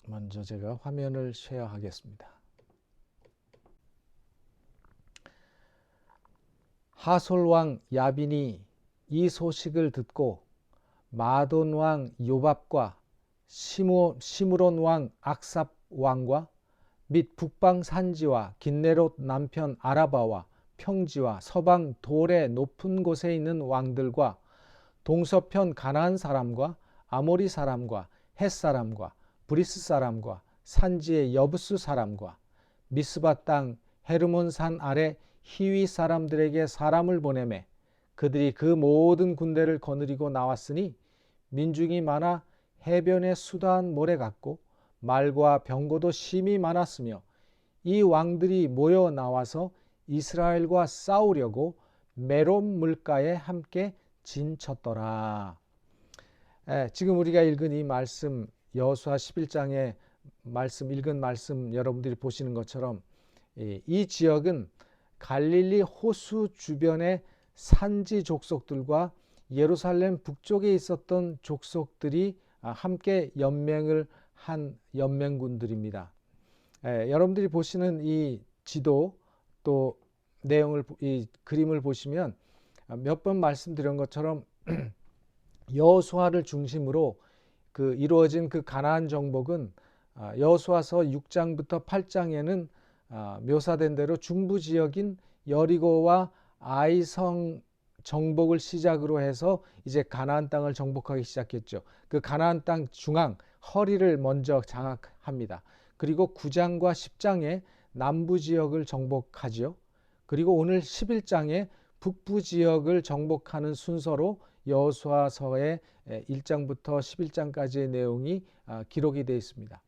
먼저 제가 화면을 쉐어하겠습니다. 하솔 왕 야빈이 이 소식을 듣고 마돈 왕 요밥과 시므론 왕 악삽 왕과 및 북방 산지와 긴네롯 남편 아라바와 평지와 서방 돌의 높은 곳에 있는 왕들과 동서편 가나안 사람과 아모리 사람과 헷 사람과 브리스 사람과 산지의 여부스 사람과 미스바 땅 헤르몬 산 아래 히위 사람들에게 사람을 보내매 그들이 그 모든 군대를 거느리고 나왔으니 민중이 많아 해변의 수다한 모래 같고 말과 병거도 심히 많았으며 이 왕들이 모여 나와서 이스라엘과 싸우려고 메롬 물가에 함께 진쳤더라. 지금 우리가 읽은 이 말씀, 여호수아 11장의 말씀, 읽은 말씀 여러분들이 보시는 것처럼 이 지역은 갈릴리 호수 주변의 산지 족속들과 예루살렘 북쪽에 있었던 족속들이 함께 연맹을 한 연맹군들입니다. 여러분들이 보시는 이 지도 또 내용을 이 그림을 보시면 몇 번 말씀드린 것처럼 여호수아를 중심으로 이루어진 그 가나안 정복은 여호수아서 6장부터 8장에는 묘사된 대로 중부 지역인 여리고와 아이성 정복을 시작으로 해서 이제 가나안 땅을 정복하기 시작했죠. 그 가나안 땅 중앙 허리를 먼저 장악합니다. 그리고 9장과 10장에 남부 지역을 정복하죠. 그리고 오늘 11장에 북부 지역을 정복하는 순서로 여호수아서의 1장부터 11장까지의 내용이 기록이 되어 있습니다.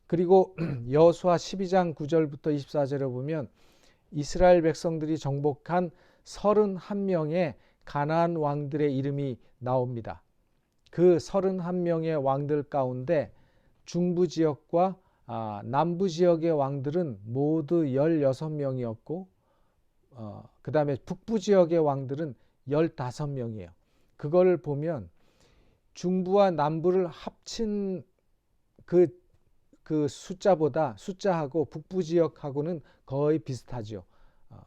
그리고 여호수아 12장 9절부터 24절에 보면 이스라엘 백성들이 정복한 31명의 가나안 왕들의 이름이 나옵니다. 그 31명의 왕들 가운데 중부 지역과 남부 지역의 왕들은 모두 16명이었고 그 다음에 북부 지역의 왕들은 15명이에요. 그걸 보면 중부와 남부를 합친 그 숫자하고 북부 지역하고는 거의 비슷하죠.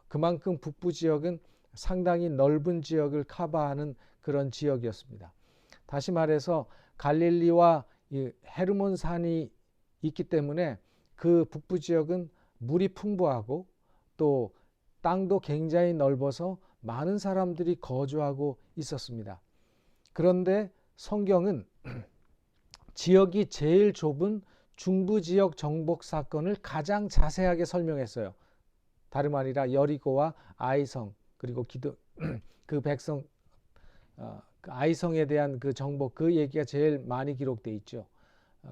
그만큼 북부 지역은 상당히 넓은 지역을 커버하는 그런 지역이었습니다. 다시 말해서 갈릴리와 헤르몬 산이 있기 때문에 그 북부 지역은 물이 풍부하고 또 땅도 굉장히 넓어서 많은 사람들이 거주하고 있었습니다. 그런데 성경은 지역이 제일 좁은 중부 지역 정복 사건을 가장 자세하게 설명했어요. 다름 아니라 여리고와 아이성 그리고 그 백성 아이성에 대한 그 정복 그 얘기가 제일 많이 기록돼 있죠.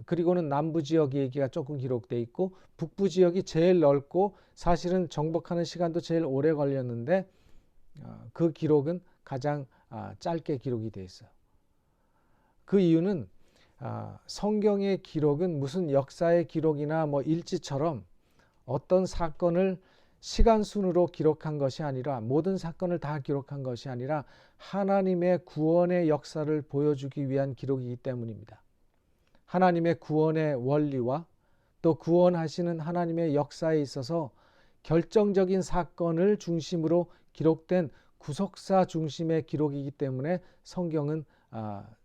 그리고는 남부 지역 얘기가 조금 기록돼 있고 북부 지역이 제일 넓고 사실은 정복하는 시간도 제일 오래 걸렸는데 그 기록은 가장 짧게 기록이 돼 있어요. 그 이유는 성경의 기록은 무슨 역사의 기록이나 뭐 일지처럼 어떤 사건을 시간 순으로 기록한 것이 아니라 모든 사건을 다 기록한 것이 아니라 하나님의 구원의 역사를 보여주기 위한 기록이기 때문입니다. 하나님의 구원의 원리와 또 구원하시는 하나님의 역사에 있어서 결정적인 사건을 중심으로 기록된 구속사 중심의 기록이기 때문에 성경은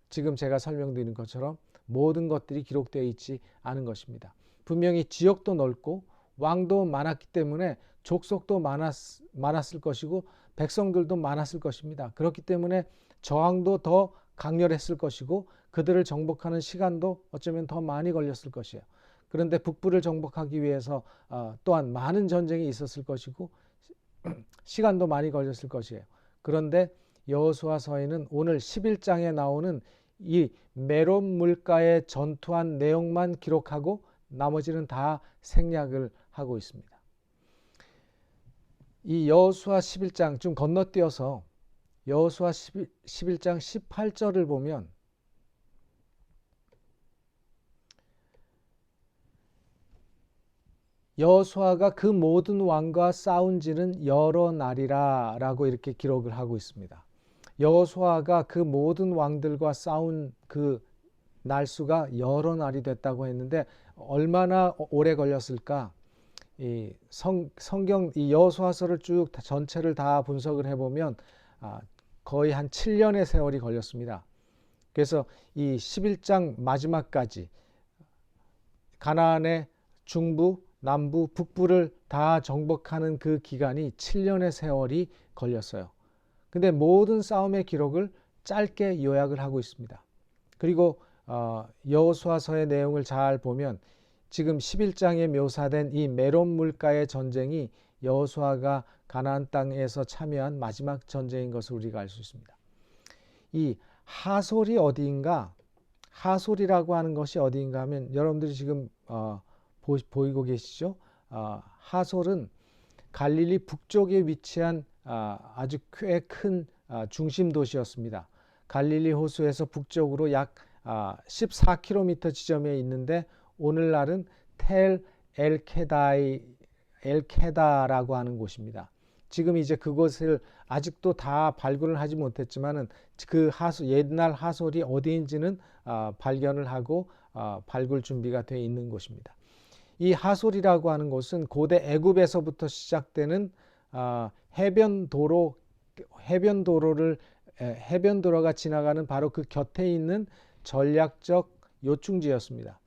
지금 제가 설명드린 것처럼 모든 것들이 기록되어 있지 않은 것입니다. 분명히 지역도 넓고 왕도 많았기 때문에 족속도 많았을 것이고 백성들도 많았을 것입니다. 그렇기 때문에 저항도 더 강렬했을 것이고 그들을 정복하는 시간도 어쩌면 더 많이 걸렸을 것이에요. 그런데 북부를 정복하기 위해서 또한 많은 전쟁이 있었을 것이고 시간도 많이 걸렸을 것이에요. 그런데 여호수아서에는 오늘 11장에 나오는 이 메롬 물가에 전투한 내용만 기록하고 나머지는 다 생략을 하고 있습니다. 이 여호수아 11장 좀 건너뛰어서 여호수아 11장 18절을 보면 여호수아가 그 모든 왕과 싸운 지는 여러 날이라 라고 이렇게 기록을 하고 있습니다. 여호수아가 그 모든 왕들과 싸운 그 날수가 여러 날이 됐다고 했는데 얼마나 오래 걸렸을까? 이 성경 이 여호수아서를 쭉 전체를 다 분석을 해보면 거의 한 7년의 세월이 걸렸습니다. 그래서 이 11장 마지막까지 가나안의 중부, 남부, 북부를 다 정복하는 그 기간이 7년의 세월이 걸렸어요. 근데 모든 싸움의 기록을 짧게 요약을 하고 있습니다. 그리고 여호수아서의 내용을 잘 보면 지금 11장에 묘사된 이 메론 물가의 전쟁이 여호수아가 가나안 땅에서 참여한 마지막 전쟁인 것을 우리가 알 수 있습니다. 이 하솔이 어디인가? 하솔이라고 하는 것이 어디인가 하면 여러분들이 지금 보이고 계시죠? 하솔은 갈릴리 북쪽에 위치한 아주 꽤 큰 중심 도시였습니다. 갈릴리 호수에서 북쪽으로 약 14km 지점에 있는데 오늘날은 텔 엘케다라고 하는 곳입니다. 지금 이제 그곳을 아직도 다 발굴을 하지 못했지만은 그 옛날 하솔이 어디인지는 발견을 하고 발굴 준비가 되어 있는 곳입니다. 이 하솔이라고 하는 곳은 고대 애굽에서부터 시작되는 해변도로가 지나가는 바로 그 곁에 있는 전략적 요충지였습니다.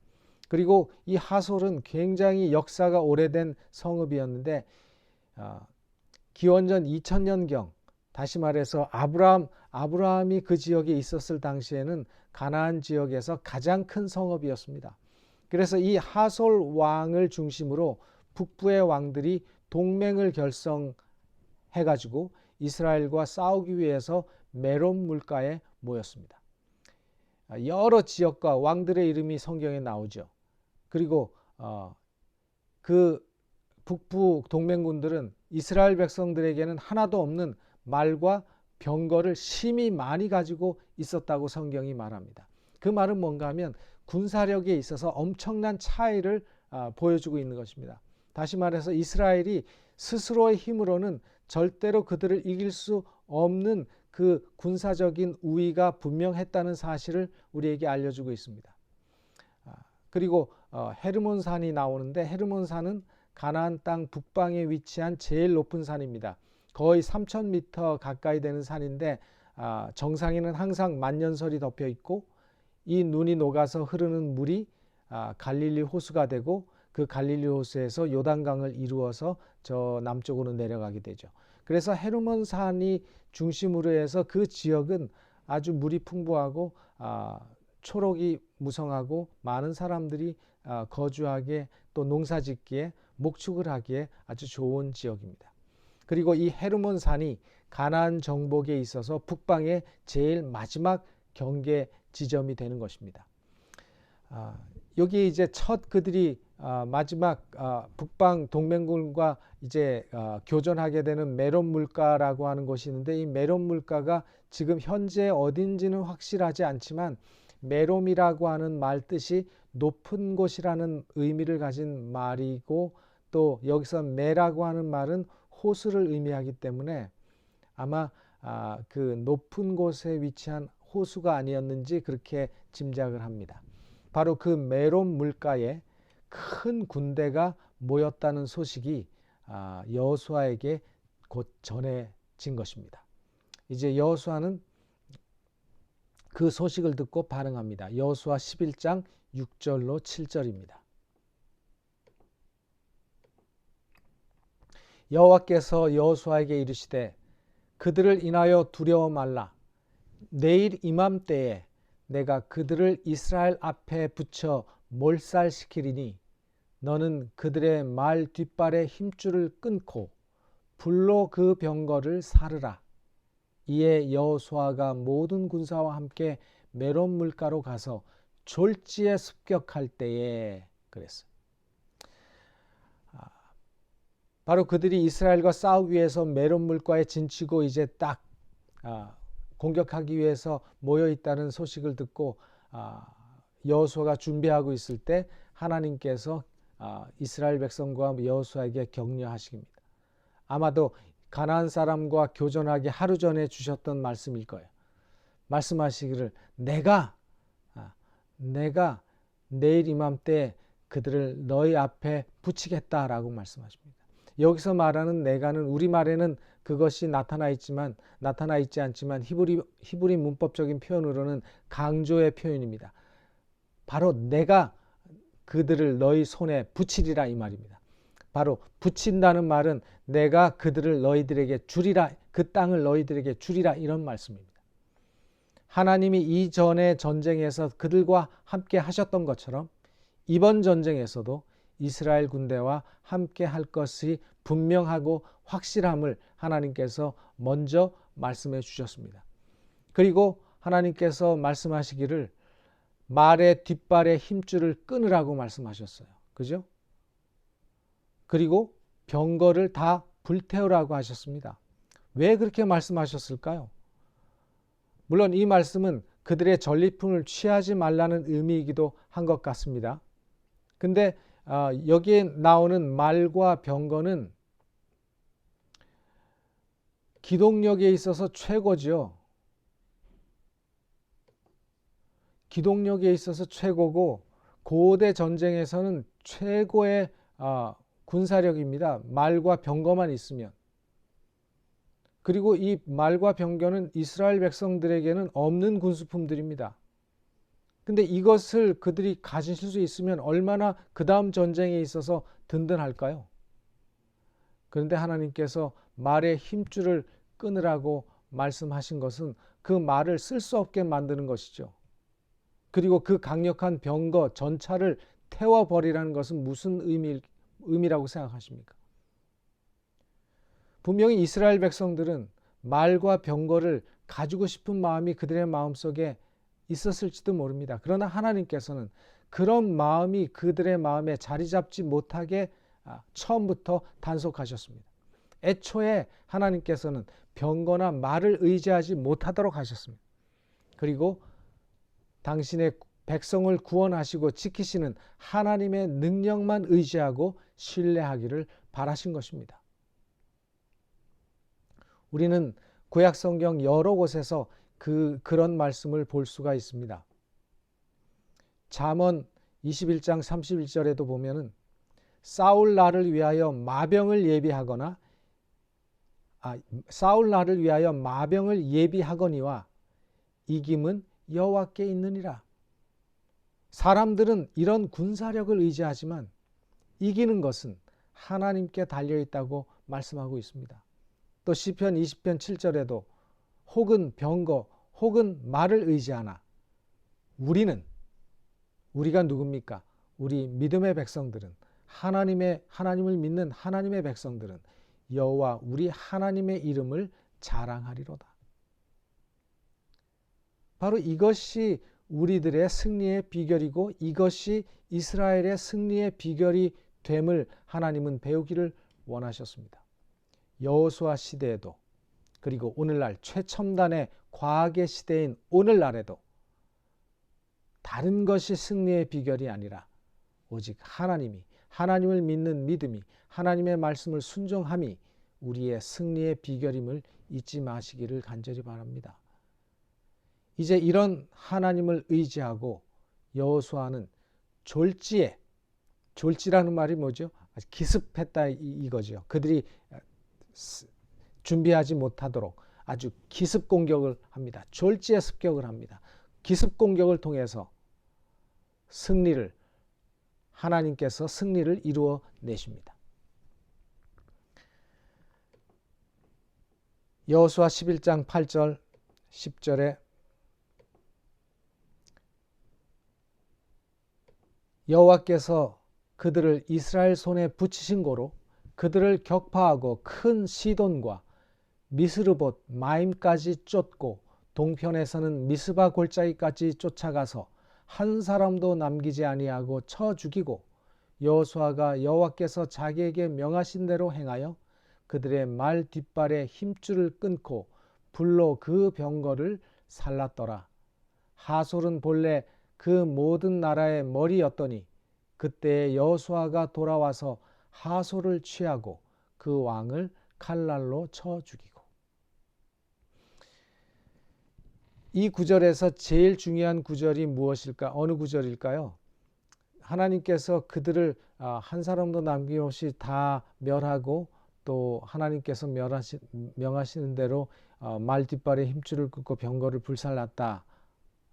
그리고 이 하솔은 굉장히 역사가 오래된 성읍이었는데 기원전 2000년경 다시 말해서 아브라함이 그 지역에 있었을 당시에는 가나안 지역에서 가장 큰 성읍이었습니다. 그래서 이 하솔 왕을 중심으로 북부의 왕들이 동맹을 결성해가지고 이스라엘과 싸우기 위해서 메론 물가에 모였습니다. 여러 지역과 왕들의 이름이 성경에 나오죠. 그리고 그 북부 동맹군들은 이스라엘 백성들에게는 하나도 없는 말과 병거를 심히 많이 가지고 있었다고 성경이 말합니다. 그 말은 뭔가 하면 군사력에 있어서 엄청난 차이를 보여주고 있는 것입니다. 다시 말해서 이스라엘이 스스로의 힘으로는 절대로 그들을 이길 수 없는 그 군사적인 우위가 분명했다는 사실을 우리에게 알려주고 있습니다. 그리고 헤르몬산이 나오는데 헤르몬산은 가나안 땅 북방에 위치한 제일 높은 산입니다. 거의 3000m 가까이 되는 산인데 정상에는 항상 만년설이 덮여 있고 이 눈이 녹아서 흐르는 물이 갈릴리 호수가 되고 그 갈릴리 호수에서 요단강을 이루어서 저 남쪽으로 내려가게 되죠. 그래서 헤르몬산이 중심으로 해서 그 지역은 아주 물이 풍부하고 초록이 무성하고 많은 사람들이 거주하기에 또 농사짓기에 목축을 하기에 아주 좋은 지역입니다. 그리고 이 헤르몬산이 가나안 정복에 있어서 북방의 제일 마지막 경계 지점이 되는 것입니다. 여기 이제 첫 그들이 마지막 북방 동맹군과 이제 교전하게 되는 메론 물가라고 하는 곳이 있는데 이 메론 물가가 지금 현재 어딘지는 확실하지 않지만 메롬이라고 하는 말 뜻이 높은 곳이라는 의미를 가진 말이고 또 여기서 메라고 하는 말은 호수를 의미하기 때문에 아마 그 높은 곳에 위치한 호수가 아니었는지 그렇게 짐작을 합니다. 바로 그 메론 물가에 큰 군대가 모였다는 소식이 여호수아에게 곧 전해진 것입니다. 이제 여호수아는 그 소식을 듣고 반응합니다. 여호수아 11장 6절로 7절입니다. 여호와께서 여호수아에게 이르시되 그들을 인하여 두려워 말라. 내일 이맘때에 내가 그들을 이스라엘 앞에 붙여 몰살시키리니 너는 그들의 말 뒷발의 힘줄을 끊고 불로 그 병거를 사르라. 이에 여호수아가 모든 군사와 함께 메론 물가로 가서 졸지에 습격할 때에 그랬어요. 바로 그들이 이스라엘과 싸우기 위해서 메론 물가에 진치고 이제 딱 공격하기 위해서 모여 있다는 소식을 듣고 여호수아가 준비하고 있을 때 하나님께서 이스라엘 백성과 여호수아에게 격려하십니다. 아마도 가나안 사람과 교전하기 하루 전에 주셨던 말씀일 거예요. 말씀하시기를 내가 내일 이맘때 그들을 너희 앞에 붙이겠다라고 말씀하십니다. 여기서 말하는 내가는 우리말에는 그것이 나타나 있지 않지만 히브리 문법적인 표현으로는 강조의 표현입니다. 바로 내가 그들을 너희 손에 붙이리라 이 말입니다. 바로 붙인다는 말은 내가 그들을 너희들에게 주리라, 그 땅을 너희들에게 주리라 이런 말씀입니다. 하나님이 이전의 전쟁에서 그들과 함께 하셨던 것처럼 이번 전쟁에서도 이스라엘 군대와 함께 할 것이 분명하고 확실함을 하나님께서 먼저 말씀해 주셨습니다. 그리고 하나님께서 말씀하시기를 말의 뒷발의 힘줄을 끊으라고 말씀하셨어요. 그죠? 그리고 병거를 다 불태우라고 하셨습니다. 왜 그렇게 말씀하셨을까요? 물론 이 말씀은 그들의 전리품을 취하지 말라는 의미이기도 한 것 같습니다. 근데 여기에 나오는 말과 병거는 기동력에 있어서 최고죠. 기동력에 있어서 최고고 고대 전쟁에서는 최고의 군사력입니다. 말과 병거만 있으면. 그리고 이 말과 병거는 이스라엘 백성들에게는 없는 군수품들입니다. 근데 이것을 그들이 가질 수 있으면 얼마나 그 다음 전쟁에 있어서 든든할까요? 그런데 하나님께서 말의 힘줄을 끊으라고 말씀하신 것은 그 말을 쓸 수 없게 만드는 것이죠. 그리고 그 강력한 병거, 전차를 태워버리라는 것은 무슨 의미라고 생각하십니까? 분명히 이스라엘 백성들은 말과 병거를 가지고 싶은 마음이 그들의 마음속에 있었을지도 모릅니다. 그러나 하나님께서는 그런 마음이 그들의 마음에 자리 잡지 못하게 처음부터 단속하셨습니다. 애초에 하나님께서는 병거나 말을 의지하지 못하도록 하셨습니다. 그리고 당신의 백성을 구원하시고 지키시는 하나님의 능력만 의지하고 신뢰하기를 바라신 것입니다. 우리는 구약 성경 여러 곳에서 그런 말씀을 볼 수가 있습니다. 잠언 21장 31절에도 보면은 싸울 날을 위하여 마병을 예비하거니와 이김은 여호와께 있느니라. 사람들은 이런 군사력을 의지하지만 이기는 것은 하나님께 달려있다고 말씀하고 있습니다. 또 시편 20편 7절에도 혹은 병거 혹은 말을 의지하나 우리가 누굽니까? 우리 믿음의 백성들은 하나님을 믿는 하나님의 백성들은 여호와 우리 하나님의 이름을 자랑하리로다. 바로 이것이 우리들의 승리의 비결이고 이것이 이스라엘의 승리의 비결이 됨을 하나님은 배우기를 원하셨습니다. 여호수아 시대에도 그리고 오늘날 최첨단의 과학의 시대인 오늘날에도 다른 것이 승리의 비결이 아니라 오직 하나님을 믿는 믿음이 하나님의 말씀을 순종함이 우리의 승리의 비결임을 잊지 마시기를 간절히 바랍니다. 이제 이런 하나님을 의지하고 여호수아는 졸지라는 말이 뭐죠? 기습했다 이거죠. 그들이 준비하지 못하도록 아주 기습 공격을 합니다. 졸지에 습격을 합니다. 기습 공격을 통해서 하나님께서 승리를 이루어 내십니다. 여호수아 11장 8절 10절에 여호와께서 그들을 이스라엘 손에 붙이신 고로 그들을 격파하고 큰 시돈과 미스르봇 마임까지 쫓고 동편에서는 미스바 골짜기까지 쫓아가서 한 사람도 남기지 아니하고 쳐 죽이고 여호수아가 여호와께서 자기에게 명하신 대로 행하여 그들의 말 뒷발에 힘줄을 끊고 불로 그 병거를 살랐더라. 하솔은 본래 그 모든 나라의 머리였더니 그때 여호수아가 돌아와서 하솔을 취하고 그 왕을 칼날로 쳐 죽이고. 이 구절에서 제일 중요한 구절이 무엇일까? 어느 구절일까요? 하나님께서 그들을 한 사람도 남김없이 다 멸하고 또 하나님께서 명하시는 대로 말 뒷발에 힘줄을 긋고 병거를 불살랐다.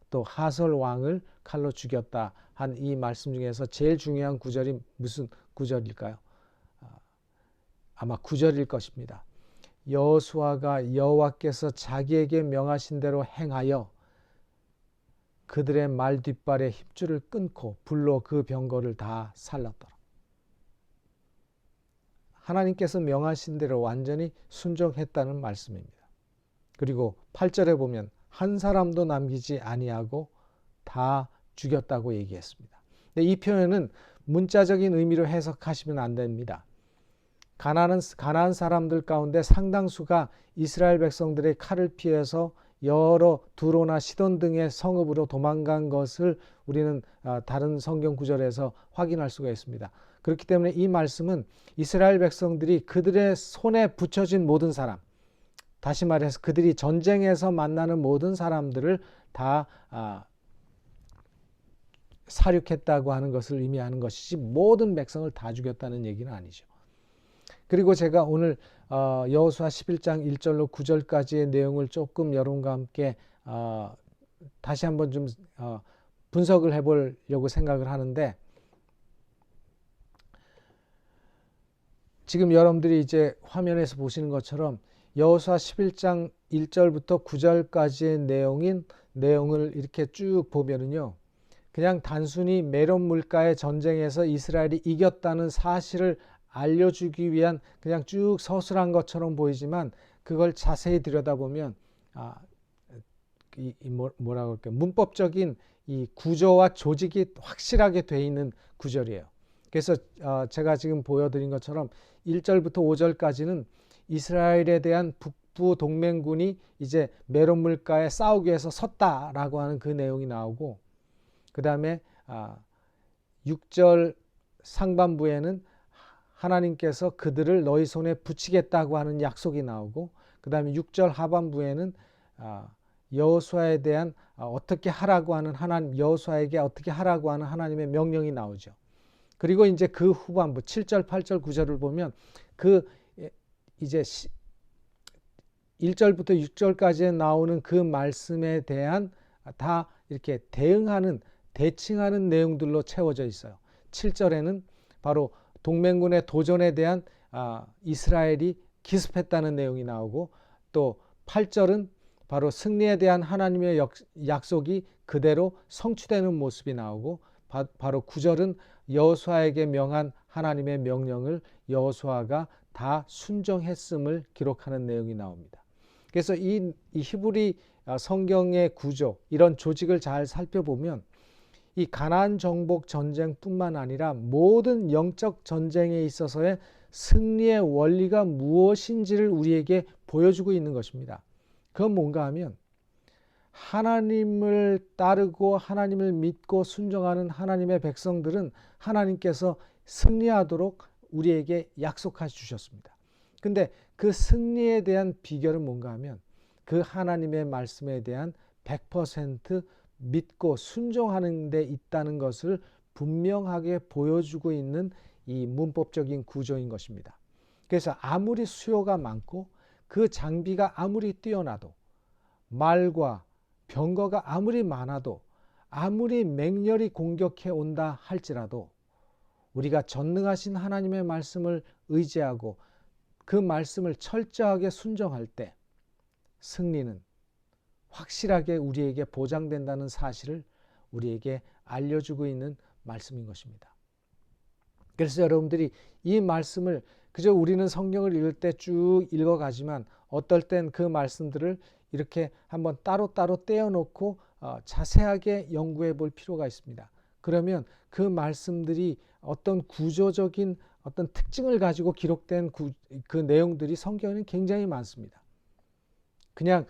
또 하솔 왕을 칼로 죽였다 한 이 말씀 중에서 제일 중요한 구절이 무슨 구절일까요? 아마 9절일 것입니다. 여호수아가 여호와께서 자기에게 명하신 대로 행하여 그들의 말 뒷발에 힘줄을 끊고 불로 그 병거를 다 살랐더라. 하나님께서 명하신 대로 완전히 순종했다는 말씀입니다. 그리고 8절에 보면 한 사람도 남기지 아니하고 다 죽였다고 얘기했습니다. 근데 이 표현은 문자적인 의미로 해석하시면 안 됩니다. 가나안 사람들 가운데 상당수가 이스라엘 백성들의 칼을 피해서 여러 두로나 시돈 등의 성읍으로 도망간 것을 우리는 다른 성경 구절에서 확인할 수가 있습니다. 그렇기 때문에 이 말씀은 이스라엘 백성들이 그들의 손에 붙여진 모든 사람, 다시 말해서 그들이 전쟁에서 만나는 모든 사람들을 다 살육했다고 하는 것을 의미하는 것이지 모든 백성을 다 죽였다는 얘기는 아니죠. 그리고 제가 오늘 여호수아 11장 1절로 9절까지의 내용을 조금 여러분과 함께 다시 한번 좀 분석을 해보려고 생각을 하는데, 지금 여러분들이 이제 화면에서 보시는 것처럼 여호수아 11장 1절부터 9절까지의 내용을 이렇게 쭉 보면은요, 그냥 단순히 메론 물가의 전쟁에서 이스라엘이 이겼다는 사실을 알려주기 위한 그냥 쭉 서술한 것처럼 보이지만, 그걸 자세히 들여다보면 뭐라고 할까요? 문법적인 이 구조와 조직이 확실하게 돼 있는 구절이에요. 그래서 제가 지금 보여드린 것처럼 1절부터 5절까지는 이스라엘에 대한 북부 동맹군이 이제 메론 물가에 싸우기 위해서 섰다라고 하는 그 내용이 나오고, 그 다음에 6절 상반부에는 하나님께서 그들을 너희 손에 붙이겠다고 하는 약속이 나오고, 그 다음에 6절 하반부에는 여호수아에 대한 어떻게 하라고 하는 여호수아에게 어떻게 하라고 하는 하나님의 명령이 나오죠. 그리고 이제 그 후반부 7절, 8절, 9절을 보면 그 이제 1절부터 6절까지 나오는 그 말씀에 대한 다 이렇게 대칭하는 내용들로 채워져 있어요. 7절에는 바로 동맹군의 도전에 대한 이스라엘이 기습했다는 내용이 나오고, 또 8절은 바로 승리에 대한 하나님의 약속이 그대로 성취되는 모습이 나오고, 바로 9절은 여호수아에게 명한 하나님의 명령을 여호수아가 다 순종했음을 기록하는 내용이 나옵니다. 그래서 이 히브리 성경의 구조, 이런 조직을 잘 살펴보면 이 가나안 정복 전쟁뿐만 아니라 모든 영적 전쟁에 있어서의 승리의 원리가 무엇인지를 우리에게 보여주고 있는 것입니다. 그건 뭔가 하면 하나님을 따르고 하나님을 믿고 순종하는 하나님의 백성들은 하나님께서 승리하도록 우리에게 약속해 주셨습니다. 근데 그 승리에 대한 비결은 뭔가 하면 그 하나님의 말씀에 대한 100% 믿고 순종하는 데 있다는 것을 분명하게 보여주고 있는 이 문법적인 구조인 것입니다. 그래서 아무리 수요가 많고 그 장비가 아무리 뛰어나도, 말과 병거가 아무리 많아도, 아무리 맹렬히 공격해 온다 할지라도 우리가 전능하신 하나님의 말씀을 의지하고 그 말씀을 철저하게 순종할 때 승리는 확실하게 우리에게 보장된다는 사실을 우리에게 알려주고 있는 말씀인 것입니다. 그래서 여러분들이 이 말씀을 그저 우리는 성경을 읽을 때 쭉 읽어가지만 어떨 땐 그 말씀들을 이렇게 한번 따로따로 떼어놓고 자세하게 연구해 볼 필요가 있습니다. 그러면 그 말씀들이 어떤 구조적인 어떤 특징을 가지고 기록된 그 내용들이 성경에는 굉장히 많습니다. 그냥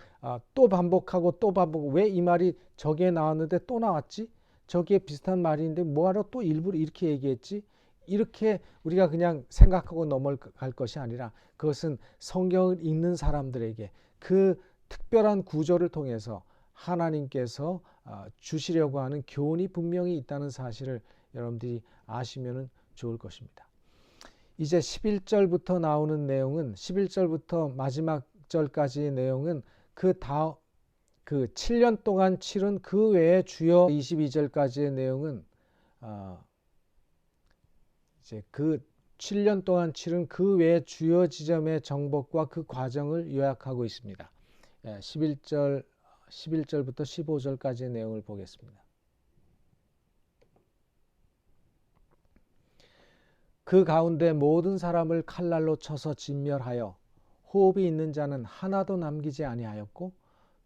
또 반복하고 또 반복, 왜 이 말이 저기에 나왔는데 또 나왔지? 저기에 비슷한 말인데 뭐하러 또 일부러 이렇게 얘기했지? 이렇게 우리가 그냥 생각하고 넘어갈 것이 아니라 그것은 성경을 읽는 사람들에게 그 특별한 구조를 통해서 하나님께서 주시려고 하는 교훈이 분명히 있다는 사실을 여러분들이 아시면 좋을 것입니다. 이제 11절부터 나오는 내용은 11절부터 마지막 절까지의 내용은 그 7년 동안 치른 그 외에 주요 22절까지의 내용은 이제 그 7년 동안 치른 그 외의 주요 지점의 정복과 그 과정을 요약하고 있습니다. 11절부터 15절까지의 내용을 보겠습니다. 그 가운데 모든 사람을 칼날로 쳐서 진멸하여 호흡이 있는 자는 하나도 남기지 아니하였고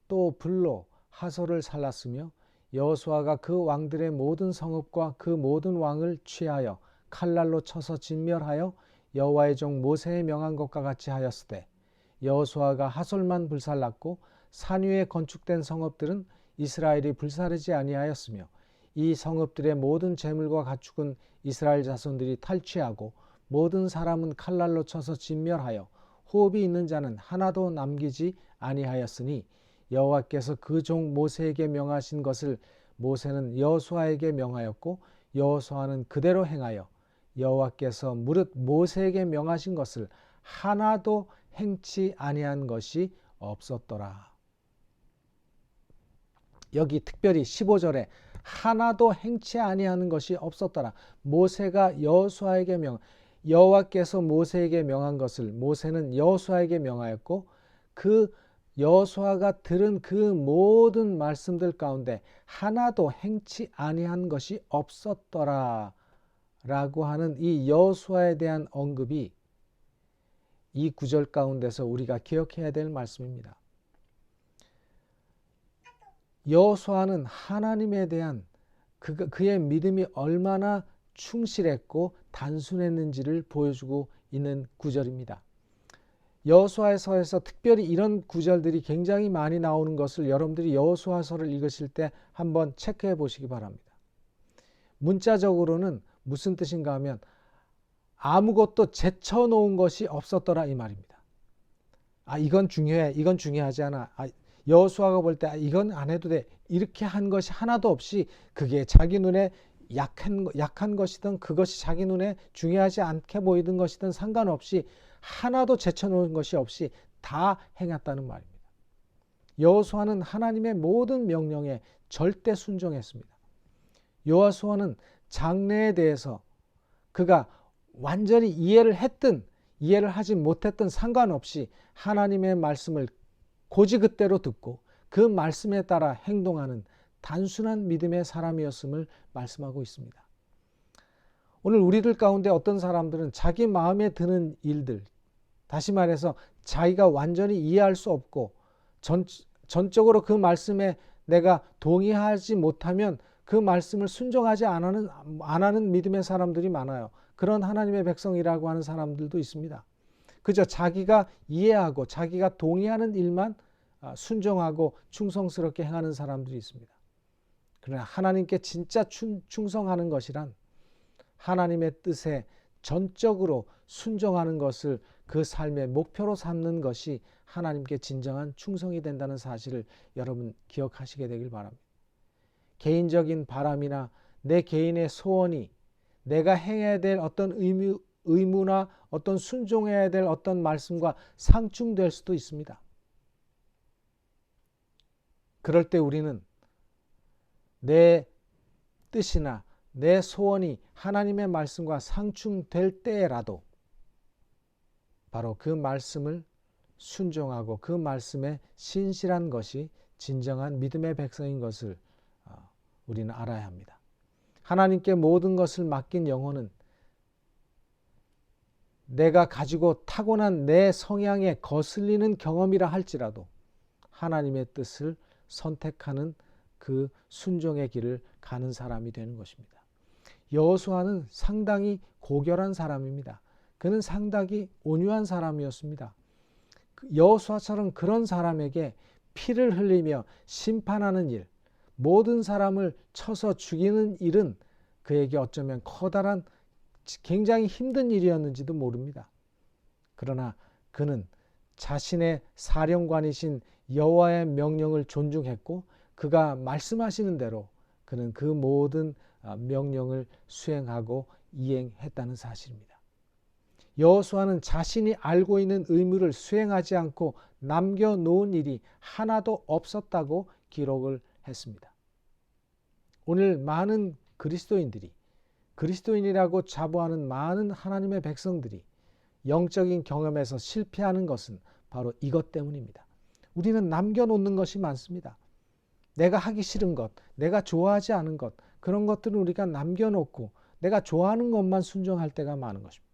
또 불로 하솔을 살랐으며 여호수아가 그 왕들의 모든 성읍과 그 모든 왕을 취하여 칼날로 쳐서 진멸하여 여호와의 종 모세의 명한 것과 같이 하였으되 여호수아가 하솔만 불살랐고 산 위에 건축된 성읍들은 이스라엘이 불사르지 아니하였으며 이 성읍들의 모든 재물과 가축은 이스라엘 자손들이 탈취하고 모든 사람은 칼날로 쳐서 진멸하여 호흡이 있는 자는 하나도 남기지 아니하였으니 여호와께서 그 종 모세에게 명하신 것을 모세는 여호수아에게 명하였고 여호수아는 그대로 행하여 여호와께서 무릇 모세에게 명하신 것을 하나도 행치 아니한 것이 없었더라. 여기 특별히 15절에 하나도 행치 아니하는 것이 없었더라. 모세가 여호수아에게 여호와께서 모세에게 명한 것을 모세는 여호수아에게 명하였고 그 여호수아가 들은 그 모든 말씀들 가운데 하나도 행치 아니한 것이 없었더라 라고 하는 이 여호수아에 대한 언급이 이 구절 가운데서 우리가 기억해야 될 말씀입니다. 여호수아는 하나님에 대한 그의 믿음이 얼마나 충실했고 단순했는지를 보여주고 있는 구절입니다. 여호수아서에서 특별히 이런 구절들이 굉장히 많이 나오는 것을 여러분들이 여호수아서를 읽으실 때 한번 체크해 보시기 바랍니다. 문자적으로는 무슨 뜻인가 하면 아무것도 제쳐놓은 것이 없었더라 이 말입니다. 이건 중요해, 이건 중요하지 않아. 여호수아가 볼 때 이건 안 해도 돼, 이렇게 한 것이 하나도 없이 그게 자기 눈에 약한 것이든 그것이 자기 눈에 중요하지 않게 보이던 것이든 상관없이 하나도 제쳐놓은 것이 없이 다 행했다는 말입니다. 여호수아는 하나님의 모든 명령에 절대 순종했습니다. 여호수아는 장래에 대해서 그가 완전히 이해를 했든 이해를 하지 못했든 상관없이 하나님의 말씀을 고지그대로 듣고 그 말씀에 따라 행동하는 단순한 믿음의 사람이었음을 말씀하고 있습니다. 오늘 우리들 가운데 어떤 사람들은 자기 마음에 드는 일들, 다시 말해서 자기가 완전히 이해할 수 없고 전적으로 그 말씀에 내가 동의하지 못하면 그 말씀을 순종하지 안 하는 믿음의 사람들이 많아요. 그런 하나님의 백성이라고 하는 사람들도 있습니다. 그저 자기가 이해하고 자기가 동의하는 일만 순종하고 충성스럽게 행하는 사람들이 있습니다. 그러나 하나님께 진짜 충성하는 것이란 하나님의 뜻에 전적으로 순종하는 것을 그 삶의 목표로 삼는 것이 하나님께 진정한 충성이 된다는 사실을 여러분 기억하시게 되길 바랍니다. 개인적인 바람이나 내 개인의 소원이 내가 행해야 될 어떤 의무나 어떤 순종해야 될 어떤 말씀과 상충될 수도 있습니다. 그럴 때 우리는 내 뜻이나 내 소원이 하나님의 말씀과 상충될 때라도 바로 그 말씀을 순종하고 그 말씀에 신실한 것이 진정한 믿음의 백성인 것을 우리는 알아야 합니다. 하나님께 모든 것을 맡긴 영혼은 내가 가지고 타고난 내 성향에 거슬리는 경험이라 할지라도 하나님의 뜻을 선택하는 그 순종의 길을 가는 사람이 되는 것입니다. 여호수아는 상당히 고결한 사람입니다. 그는 상당히 온유한 사람이었습니다. 여호수아처럼 그런 사람에게 피를 흘리며 심판하는 일, 모든 사람을 쳐서 죽이는 일은 그에게 어쩌면 커다란 굉장히 힘든 일이었는지도 모릅니다. 그러나 그는 자신의 사령관이신 여호와의 명령을 존중했고 그가 말씀하시는 대로 그는 그 모든 명령을 수행하고 이행했다는 사실입니다. 여호수아는 자신이 알고 있는 의무를 수행하지 않고 남겨놓은 일이 하나도 없었다고 기록을 했습니다. 오늘 많은 그리스도인들이, 그리스도인이라고 자부하는 많은 하나님의 백성들이 영적인 경험에서 실패하는 것은 바로 이것 때문입니다. 우리는 남겨놓는 것이 많습니다. 내가 하기 싫은 것, 내가 좋아하지 않은 것, 그런 것들은 우리가 남겨놓고 내가 좋아하는 것만 순종할 때가 많은 것입니다.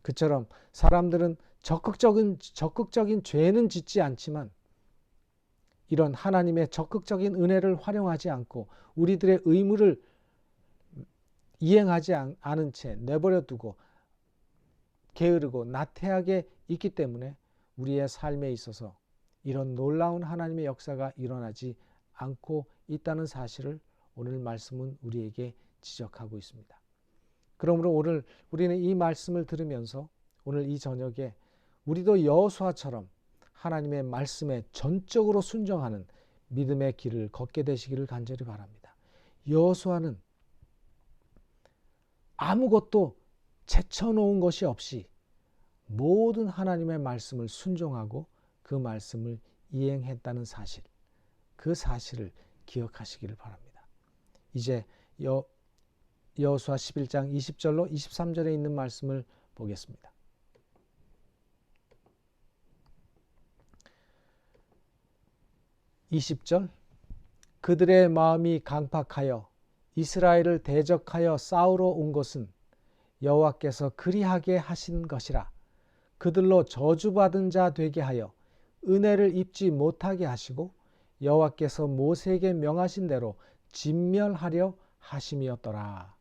그처럼 사람들은 적극적인 죄는 짓지 않지만 이런 하나님의 적극적인 은혜를 활용하지 않고 우리들의 의무를 이행하지 않은 채 내버려 두고 게으르고 나태하게 있기 때문에 우리의 삶에 있어서 이런 놀라운 하나님의 역사가 일어나지 않고 있다는 사실을 오늘 말씀은 우리에게 지적하고 있습니다. 그러므로 오늘 우리는 이 말씀을 들으면서 오늘 이 저녁에 우리도 여호수아처럼 하나님의 말씀에 전적으로 순종하는 믿음의 길을 걷게 되시기를 간절히 바랍니다. 여호수아는 아무것도 제쳐놓은 것이 없이 모든 하나님의 말씀을 순종하고 그 말씀을 이행했다는 사실, 그 사실을 기억하시기를 바랍니다. 이제 여호수아 11장 20절로 23절에 있는 말씀을 보겠습니다. 20절 그들의 마음이 강팍하여 이스라엘을 대적하여 싸우러 온 것은 여호와께서 그리하게 하신 것이라. 그들로 저주받은 자 되게 하여 은혜를 입지 못하게 하시고 여호와께서 모세에게 명하신 대로 진멸하려 하심이었더라.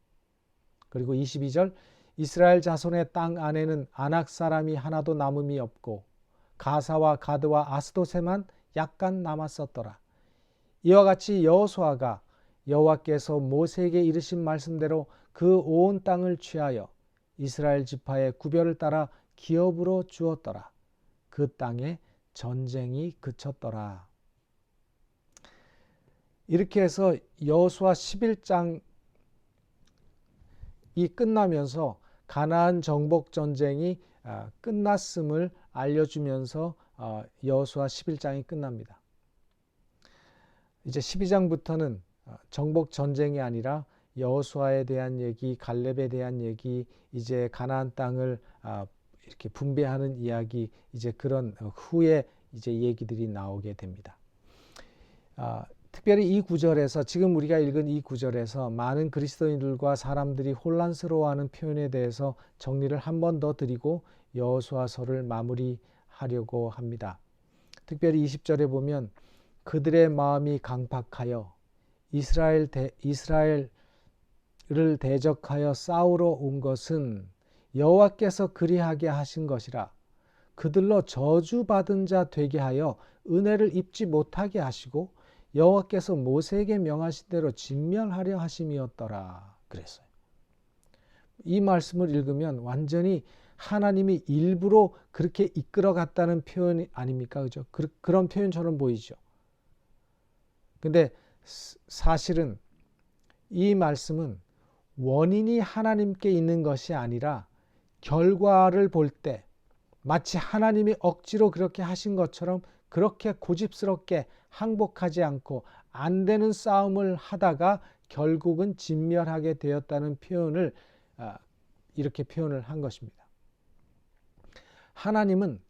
그리고 22절 이스라엘 자손의 땅 안에는 아낙 사람이 하나도 남음이 없고 가사와 가드와 아스도세만 약간 남았었더라. 이와 같이 여호수아가 여호와께서 모세에게 이르신 말씀대로 그 온 땅을 취하여 이스라엘 지파의 구별을 따라 기업으로 주었더라. 그 땅에 전쟁이 그쳤더라. 이렇게 해서 여호수아 11장이 끝나면서 가나안 정복 전쟁이 끝났음을 알려주면서 여호수아 11장이 끝납니다. 이제 12장부터는 정복 전쟁이 아니라 여호수아에 대한 얘기, 갈렙에 대한 얘기, 이제 가나안 땅을 이렇게 분배하는 이야기, 이제 그런 후에 이제 얘기들이 나오게 됩니다. 특별히 이 구절에서, 지금 우리가 읽은 이 구절에서 많은 그리스도인들과 사람들이 혼란스러워하는 표현에 대해서 정리를 한 번 더 드리고 여호수아서를 마무리하려고 합니다. 특별히 20절에 보면 그들의 마음이 강팍하여 이스라엘을 대적하여 싸우러 온 것은 여호와께서 그리하게 하신 것이라. 그들로 저주받은 자 되게 하여 은혜를 입지 못하게 하시고 여호와께서 모세에게 명하신 대로 진멸하려 하심이었더라. 그랬어요. 이 말씀을 읽으면 완전히 하나님이 일부러 그렇게 이끌어갔다는 표현 아닙니까? 그죠? 그런 표현처럼 보이죠. 근데 사실은 이 말씀은 원인이 하나님께 있는 것이 아니라 결과를 볼 때 마치 하나님이 억지로 그렇게 하신 것처럼 그렇게 고집스럽게 항복하지 않고 안 되는 싸움을 하다가 결국은 진멸하게 되었다는 표현을 이렇게 표현을 한 것입니다. 하나님은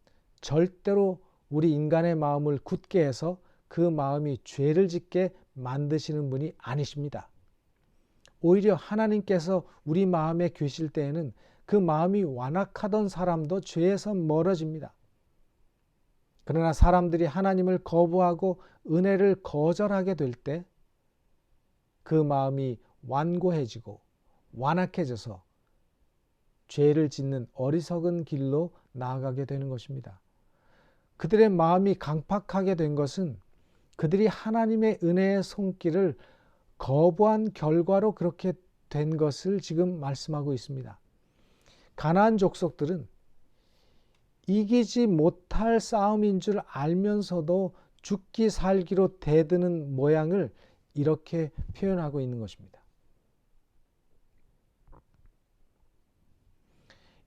절대로 우리 인간의 마음을 굳게 해서 그 마음이 죄를 짓게 만드시는 분이 아니십니다. 오히려 하나님께서 우리 마음에 계실 때에는 그 마음이 완악하던 사람도 죄에서 멀어집니다. 그러나 사람들이 하나님을 거부하고 은혜를 거절하게 될 때 그 마음이 완고해지고 완악해져서 죄를 짓는 어리석은 길로 나아가게 되는 것입니다. 그들의 마음이 강팍하게 된 것은 그들이 하나님의 은혜의 손길을 거부한 결과로 그렇게 된 것을 지금 말씀하고 있습니다. 가나안 족속들은 이기지 못할 싸움인 줄 알면서도 죽기 살기로 대드는 모양을 이렇게 표현하고 있는 것입니다.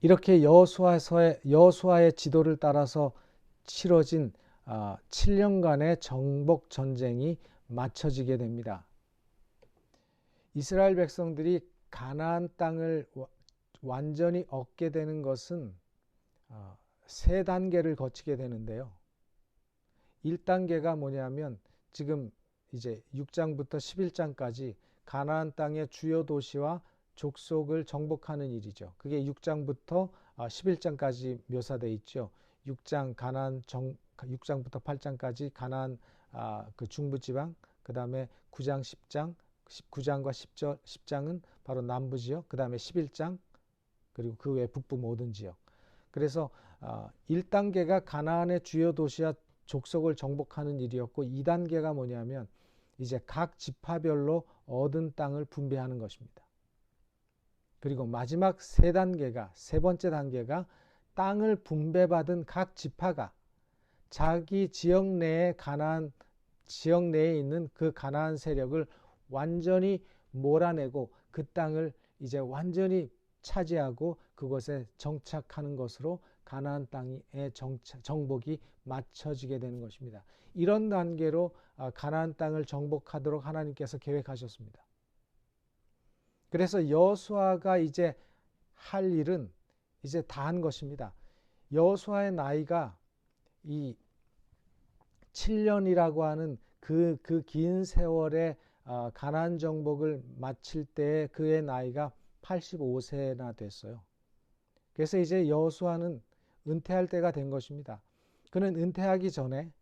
이렇게 여호수아의 지도를 따라서 치러진 7년간의 정복 전쟁이 마쳐지게 됩니다. 이스라엘 백성들이 가나안 땅을 완전히 얻게 되는 것은 세 단계를 거치게 되는데요. 1단계가 뭐냐면 지금 이제 6장부터 11장까지 가나안 땅의 주요 도시와 족속을 정복하는 일이죠. 그게 6장부터 11장까지 묘사되어 있죠. 6장부터 8장까지 가나안 그 중부지방, 그 다음에 9장, 10장, 9장과 10장은 바로 남부지역, 그 다음에 11장, 그리고 그 외 북부 모든 지역. 그래서 1단계가 가나안의 주요 도시와 족속을 정복하는 일이었고, 2단계가 뭐냐면 이제 각 지파별로 얻은 땅을 분배하는 것입니다. 그리고 마지막 세 번째 단계가 땅을 분배받은 각 지파가 자기 지역 내에 있는 그 가나안 세력을 완전히 몰아내고 그 땅을 이제 완전히 차지하고 그것에 정착하는 것으로 가나안 땅의 정복이 맞춰지게 되는 것입니다. 이런 단계로 가나안 땅을 정복하도록 하나님께서 계획하셨습니다. 그래서 여호수아가 이제 할 일은 이제 다 한 것입니다. 여호수아의 나이가 이 7년이라고 하는 그 긴 세월의 가나안 정복을 마칠 때 그의 나이가 85세나 됐어요. 그래서 이제 여호수아는 은퇴할 때가 된 것입니다. 그는 은퇴하기 전에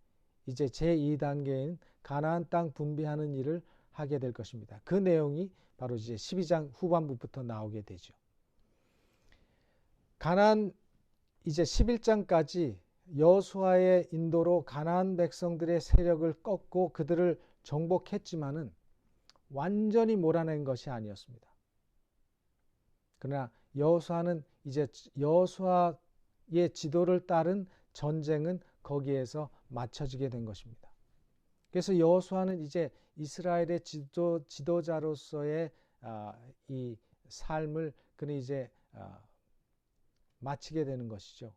이제 제2단계인 가나안 땅 분배하는 일을 하게 될 것입니다. 그 내용이 바로 이제 12장 후반부부터 나오게 되죠. 가나안 이제 11장까지 여호수아의 인도로 가나안 백성들의 세력을 꺾고 그들을 정복했지만은 완전히 몰아낸 것이 아니었습니다. 그러나 여호수아는 이제 여호수아의 지도를 따른 전쟁은 거기에서 마쳐지게 된 것입니다. 그래서 여호수아는 이제 이스라엘의 지도자로서의 이 삶을 그는 이제 마치게 되는 것이죠.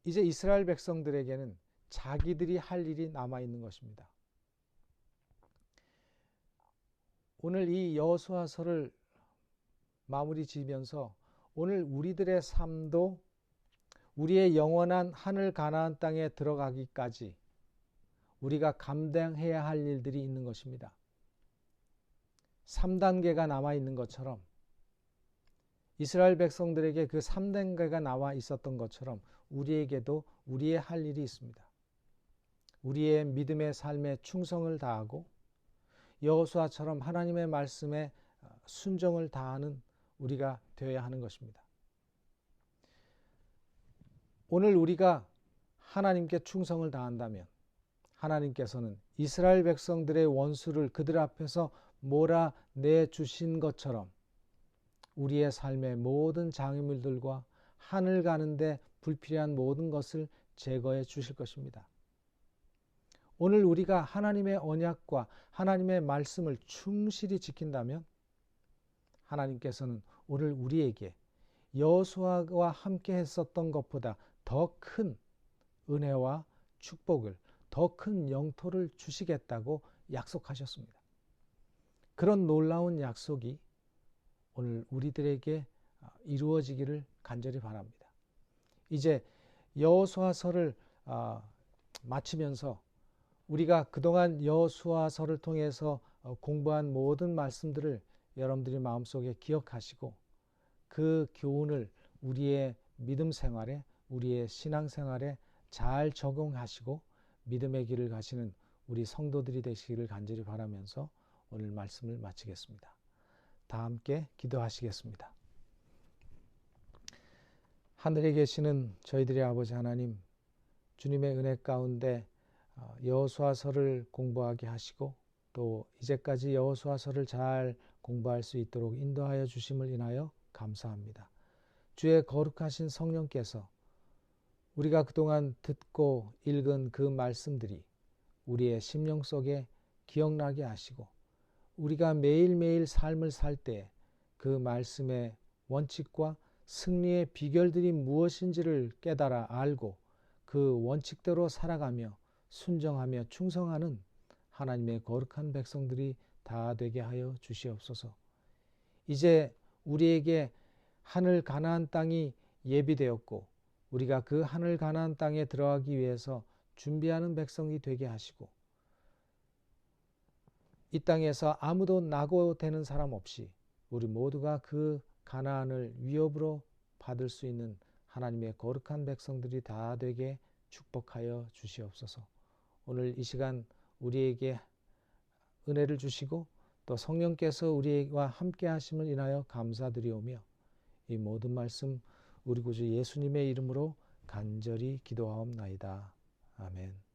이제 이스라엘 백성들에게는 자기들이 할 일이 남아 있는 것입니다. 오늘 이 여호수아서를 마무리 지으면서 오늘 우리들의 삶도 우리의 영원한 하늘 가나안 땅에 들어가기까지 우리가 감당해야 할 일들이 있는 것입니다. 3단계가 남아 있는 것처럼 이스라엘 백성들에게 그 3단계가 나와 있었던 것처럼 우리에게도 우리의 할 일이 있습니다. 우리의 믿음의 삶에 충성을 다하고 여호수아처럼 하나님의 말씀에 순종을 다하는 우리가 되어야 하는 것입니다. 오늘 우리가 하나님께 충성을 다한다면 하나님께서는 이스라엘 백성들의 원수를 그들 앞에서 몰아내 주신 것처럼 우리의 삶의 모든 장애물들과 하늘 가는데 불필요한 모든 것을 제거해 주실 것입니다. 오늘 우리가 하나님의 언약과 하나님의 말씀을 충실히 지킨다면 하나님께서는 오늘 우리에게 여호수아와 함께 했었던 것보다 더 큰 은혜와 축복을, 더 큰 영토를 주시겠다고 약속하셨습니다. 그런 놀라운 약속이 오늘 우리들에게 이루어지기를 간절히 바랍니다. 이제 여호수아서를 마치면서 우리가 그동안 여호수아서를 통해서 공부한 모든 말씀들을 여러분들이 마음속에 기억하시고 그 교훈을 우리의 믿음 생활에, 우리의 신앙 생활에 잘 적용하시고 믿음의 길을 가시는 우리 성도들이 되시기를 간절히 바라면서 오늘 말씀을 마치겠습니다. 다 함께 기도하시겠습니다. 하늘에 계시는 저희들의 아버지 하나님, 주님의 은혜 가운데 여호수아서를 공부하게 하시고 또 이제까지 여호수아서를 잘 공부할 수 있도록 인도하여 주심을 인하여 감사합니다. 주의 거룩하신 성령께서 우리가 그동안 듣고 읽은 그 말씀들이 우리의 심령 속에 기억나게 하시고 우리가 매일매일 삶을 살 때 그 말씀의 원칙과 승리의 비결들이 무엇인지를 깨달아 알고 그 원칙대로 살아가며 순정하며 충성하는 하나님의 거룩한 백성들이 다 되게 하여 주시옵소서. 이제 우리에게 하늘 가나안 땅이 예비되었고 우리가 그 하늘 가나안 땅에 들어가기 위해서 준비하는 백성이 되게 하시고 이 땅에서 아무도 낙오되는 사람 없이 우리 모두가 그 가나안을 위협으로 받을 수 있는 하나님의 거룩한 백성들이 다 되게 축복하여 주시옵소서. 오늘 이 시간 우리에게 은혜를 주시고 또 성령께서 우리와 함께 하심을 인하여 감사드리오며 이 모든 말씀 우리 구주 예수님의 이름으로 간절히 기도하옵나이다. 아멘.